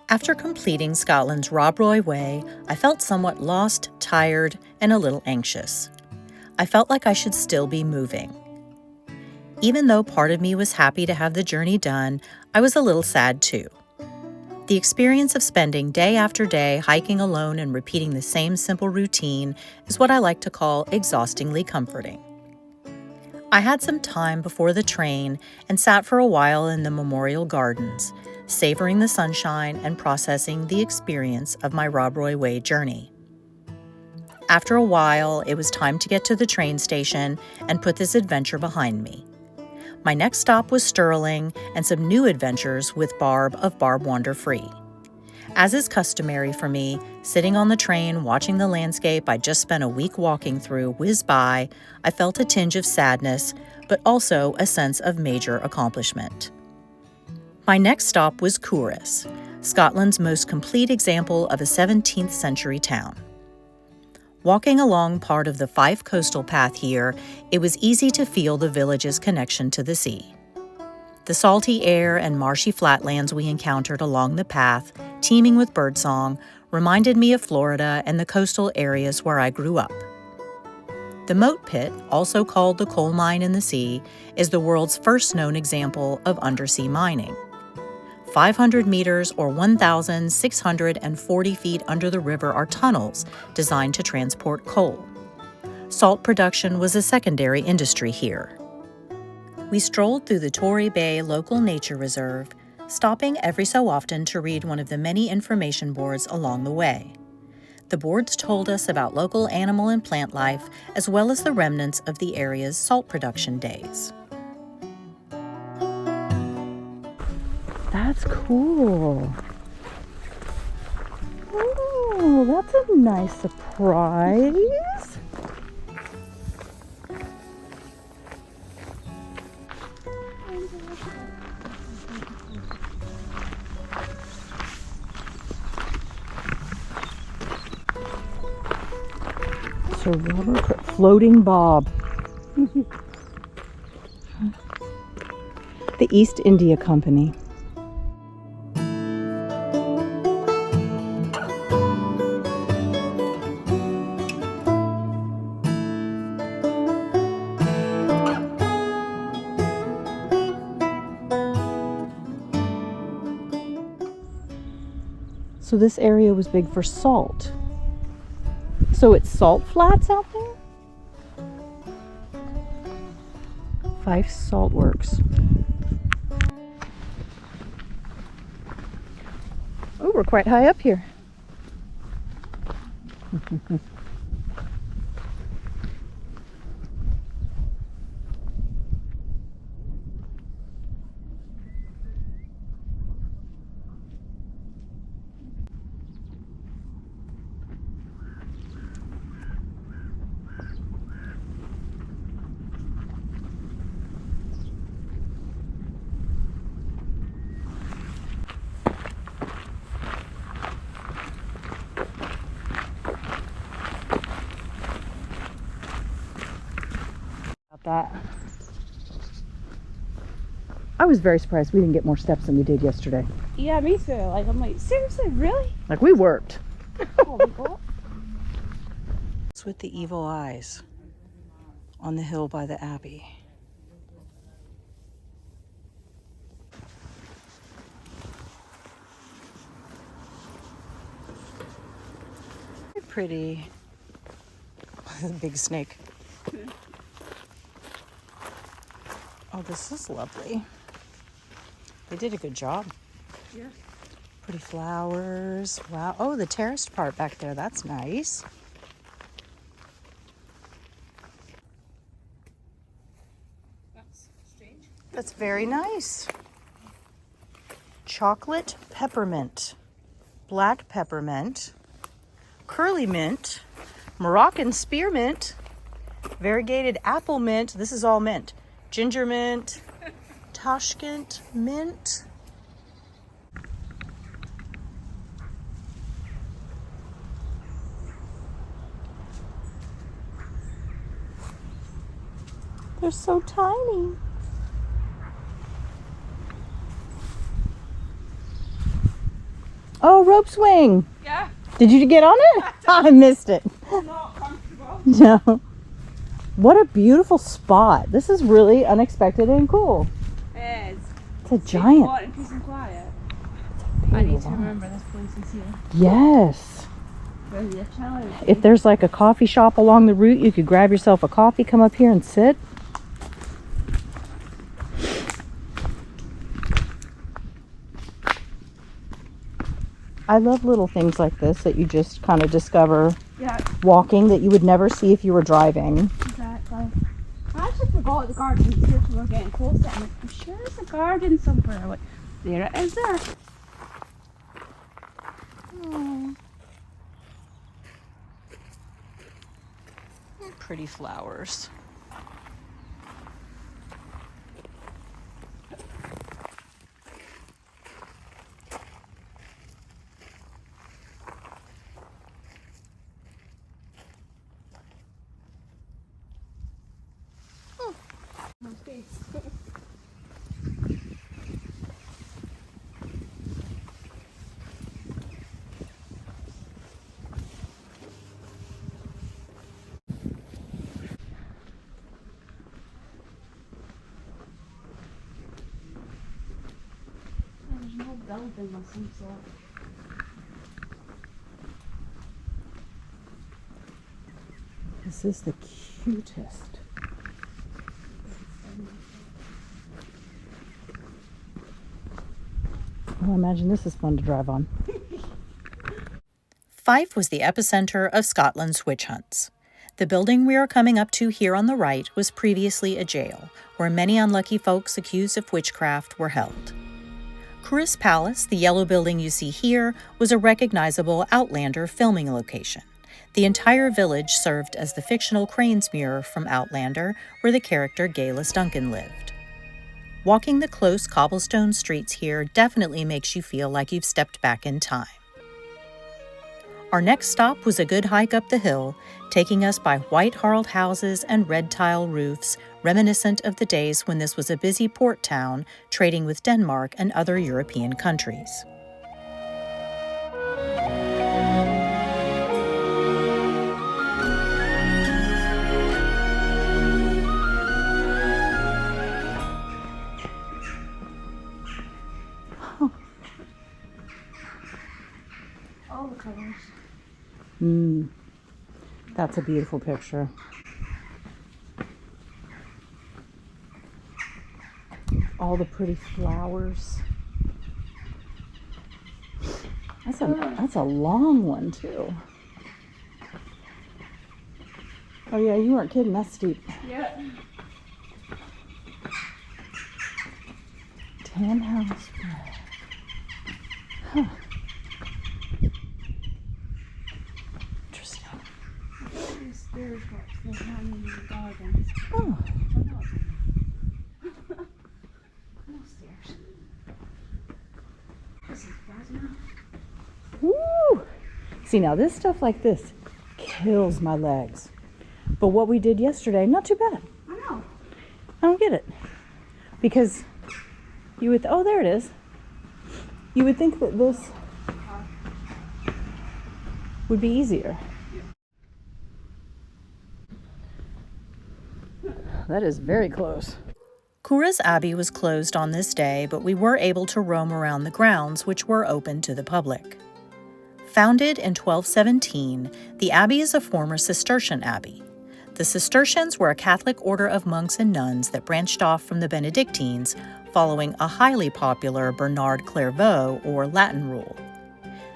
After completing Scotland's Rob Roy Way, I felt somewhat lost, tired, and a little anxious. I felt like I should still be moving. Even though part of me was happy to have the journey done, I was a little sad too. The experience of spending day after day hiking alone and repeating the same simple routine is what I like to call exhaustingly comforting. I had some time before the train and sat for a while in the Memorial Gardens, savoring the sunshine and processing the experience of my Rob Roy Way journey. After a while, it was time to get to the train station and put this adventure behind me. My next stop was Stirling and some new adventures with Barb of Barb Wander Free. As is customary for me, sitting on the train watching the landscape I just spent a week walking through whiz by, I felt a tinge of sadness, but also a sense of major accomplishment. My next stop was Culross, Scotland's most complete example of a 17th century town. Walking along part of the Fife coastal path here, it was easy to feel the village's connection to the sea. The salty air and marshy flatlands we encountered along the path, teeming with birdsong, reminded me of Florida and the coastal areas where I grew up. The Moat Pit, also called the coal mine in the sea, is the world's first known example of undersea mining. 500 meters or 1,640 feet under the river are tunnels designed to transport coal. Salt production was a secondary industry here. We strolled through the Tory Bay Local Nature Reserve, stopping every so often to read one of the many information boards along the way. The boards told us about local animal and plant life, as well as the remnants of the area's salt production days. That's cool. Oh, that's a nice surprise. Sir Robert Floating Bob. The East India Company. So this area was big for salt. So it's salt flats out there? Fife Salt Works. Oh, we're quite high up here. That. I was very surprised we didn't get more steps than we did yesterday. Yeah, me too. Like, I'm like, seriously, really? Like, we worked. Oh my God. It's with the evil eyes on the hill by the Abbey. Pretty. Big snake. Oh, this is lovely. They did a good job. Yeah. Pretty flowers. Wow. Oh, the terraced part back there. That's nice. That's strange. That's very nice. Chocolate peppermint, black peppermint, curly mint, Moroccan spearmint, variegated apple mint. This is all mint. Ginger mint, Tashkent mint. They're so tiny. Oh, rope swing. Yeah. Did you get on it? I missed it. Not comfortable. No. What a beautiful spot. This is really unexpected and cool. It is. It's a giant. What, in peace and quiet? I need to remember this place is here. Yes. Really a challenge. If there's like a coffee shop along the route, you could grab yourself a coffee, come up here and sit. I love little things like this that you just kind of discover Yeah, walking that you would never see if you were driving. exactly. I actually forgot the garden was here till we were getting closer. I'm like, I'm sure there's a garden somewhere. Like, there it is there. Oh. Pretty flowers. My face. There's no building of some sort. This is the cutest. Oh, imagine this is fun to drive on. Fife was the epicenter of Scotland's witch hunts. The building we are coming up to here on the right was previously a jail, where many unlucky folks accused of witchcraft were held. Culross Palace, the yellow building you see here, was a recognizable Outlander filming location. The entire village served as the fictional Cranesmuir from Outlander, where the character Galus Duncan lived. Walking the close cobblestone streets here definitely makes you feel like you've stepped back in time. Our next stop was a good hike up the hill, taking us by white harled houses and red tile roofs, reminiscent of the days when this was a busy port town, trading with Denmark and other European countries. All the colors. That's a beautiful picture. All the pretty flowers. That's a long one too. Oh yeah, you weren't kidding, that's steep. Yeah. Tan house. Huh. Interesting. These stairs got the hanging in the garden. Oh. No stairs. This is bad now. Woo! See, now this stuff like this kills my legs. But what we did yesterday, not too bad. I know. I don't get it. Because you would, oh, there it is. You would think that this would be easier. That is very close. Culross Abbey was closed on this day, but we were able to roam around the grounds, which were open to the public. Founded in 1217, the abbey is a former Cistercian abbey. The Cistercians were a Catholic order of monks and nuns that branched off from the Benedictines, following a highly popular Bernard Clairvaux or Latin rule.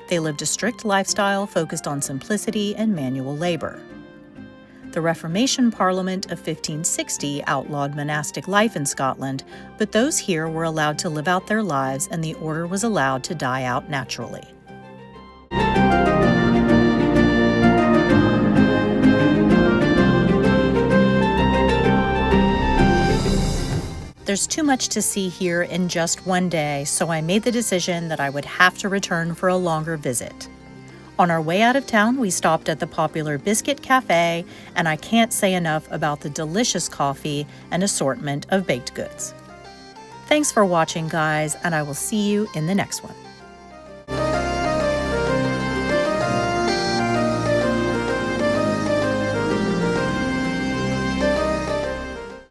They lived a strict lifestyle focused on simplicity and manual labor. The Reformation Parliament of 1560 outlawed monastic life in Scotland, but those here were allowed to live out their lives and the order was allowed to die out naturally. There's too much to see here in just one day, so I made the decision that I would have to return for a longer visit. On our way out of town, we stopped at the popular Biscuit Cafe, and I can't say enough about the delicious coffee and assortment of baked goods. Thanks for watching, guys, and I will see you in the next one.